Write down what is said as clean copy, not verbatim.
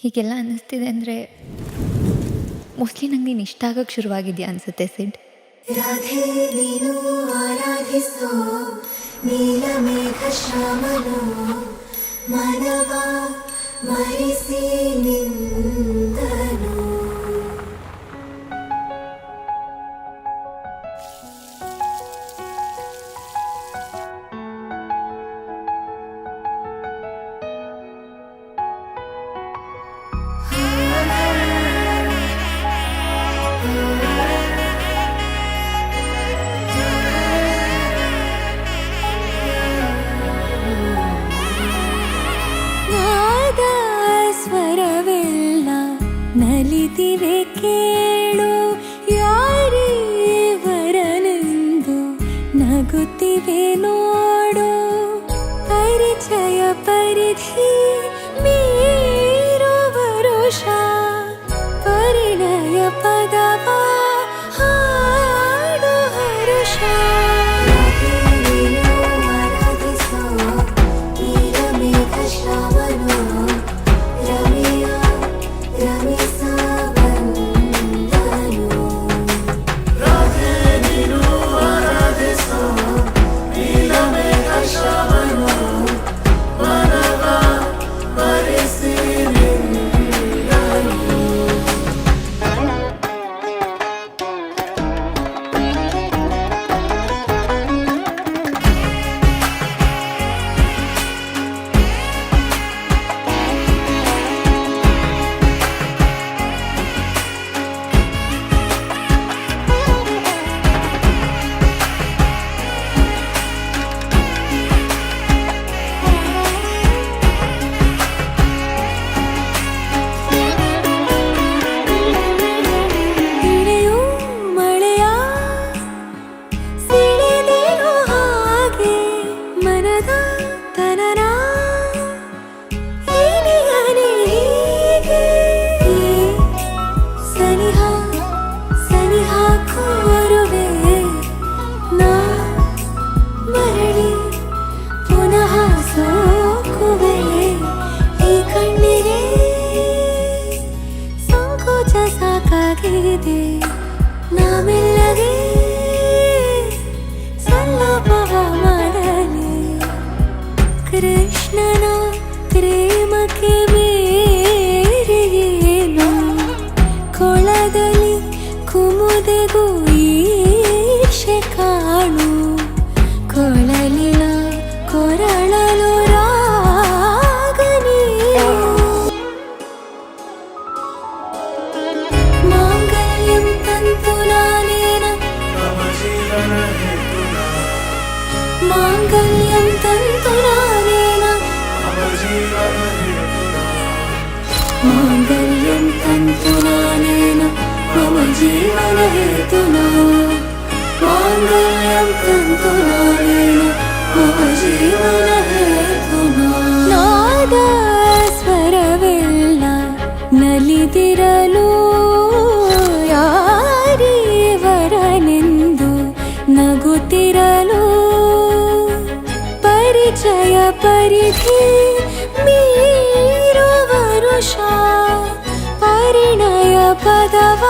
ಹೀಗೆಲ್ಲ ಅನ್ನಿಸ್ತಿದೆ ಅಂದರೆ ಮೋಸ್ಟ್ಲಿ ನಂಗೆ ನೀನು ಇಷ್ಟ ಆಗೋಕ್ಕೆ ಶುರುವಾಗಿದೆಯಾ ಅನಿಸುತ್ತೆ ಸಿಡ್. ರಾಧೆ ನೀನು ಆರಾಧಿಸೋ ನೀಲಮೇಘ ಶ್ಯಾಮನು ಮನವ ಮರಿಸಿ ನಿಂದನು. ನಲಿದಿವೆ ಕೇಳು ಯಾರೇ ವರನೆಂದು ನಗುತ್ತಿವೆ ನೋಡು. ಪರಿಚಯ ಪರಿಧಿ ಮೀರು ವರುಷ ಪರಿಣಯ ಪದವ ಹಾಡು ಹರುಷ. ಆರಾಧಿಸೋ ನೀಲಮೇಘ ಶ್ಯಾಮನು ರಮೆಯ ರಮಿಸ ಬಂದನು. ರಾಧೆ ನೀನು ಆರಾಧಿಸೋ ನೀಲಮೇಘ ಶ್ಯಾಮನು ಮನವ ಮರೆಸಿ ನಿಂದನು. ನಾಮೆಲ್ಲಗೆ ಸಲ್ಲಭವ ಮಾಡಲಿ ಕೃಷ್ಣನ ಪ್ರೇಮಕ್ಕೆ ಬೇರೆಯೇನು. ಕೊಳದಲ್ಲಿ ಕುಮುದೆಗೂ ಈರ್ಷೆ ಕಾಣು ಕೊಳಲಿನ ಕೊರಳಲು ರಾಗನಿ. ಮಾಂಗಲ್ಯಂ ತಂತುನಾನೇನ ಮಾಂಗಲ್ಯಂ ತಂತುನಾನೇನ ಮಾಂಗಲ್ಯಂ ತಂತುನಾನೇನ ಮಮ ಜೀವನ ಹೇತುನಾ. ಮಾಂಗಲ್ಯಂ ತಂತುನಾನೇನ ಮಮ ಜೀವನ ಹೇತುನಾ. ನಾದ ಸ್ವರವೆಲ್ಲ ನಲಿದಿರಲು ಯಾರೇ ವರನೆಂದು ನಗುತ್ತಿರಲು. ಪರಿಚಯ ಪರಿಧಿ ಮೀರು ವರುಷ ಪರಿಣಯ ಪದವ